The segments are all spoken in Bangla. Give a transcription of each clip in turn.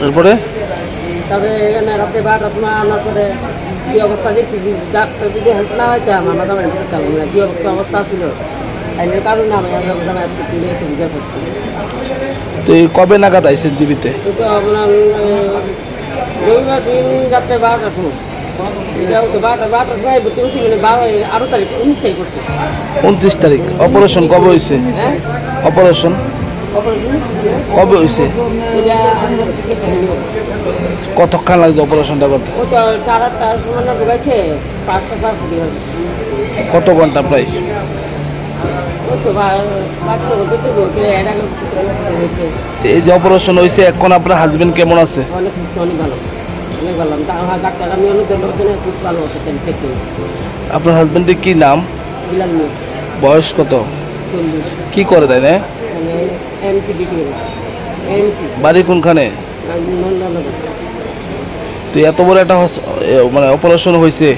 তারপরে তবে এখানে রাতে 12টার সময় আনার পরে কি অবস্থা দেখছি, ডাক্তার যদি হেল্প না হয়তো আমার মাথা মারি কি অবস্থা ছিল, এর কারণে আমি আজকে তুলে সুবিধা করছি। তো এই কবে নাগাদ আইসেন জীবিতে? তো আপনার রবিবার দিন রাত্রে 12টার সময়, এটাও তো 12টার সময় ভর্তি করছি, মানে 12 তারিখ 19 তারিখ করছে। 29 তারিখ। অপারেশন কবে হয়েছে? হ্যাঁ, অপারেশন কবে হয়েছে? কতক্ষণ লাগছে অপারেশনটা করতে? ও তো 4-8টার সময় না ঢুকাইছে, 5টা 7 ছুটি হবে। কত ঘন্টা প্রায়? ও তো বাচ্চা হতে তো এর আগে হয়েছে। এই যে অপারেশন হয়েছে, এখন আপনার হাজবেন্ড কেমন আছে? অনেক সুস্থ, অনেক ভালো, অনেক ভালো। ডাক্তার আমি অনেক ধন্যবাদ, খুব ভালো হচ্ছে। আপনার হাজবেন্ডের কি নাম? বিলাল মিয়া। বয়স কত? 40। কি করে তাই না? মানে এমসি বিক্রি এমসি বাড়ি কোনখানে? তো এত বড় একটা মানে অপারেশন হয়েছে,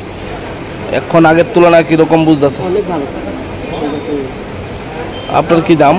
এখন আগের তুলনায় কিরকম বুঝতেছে? অনেক ভালো। আপনার কি নাম?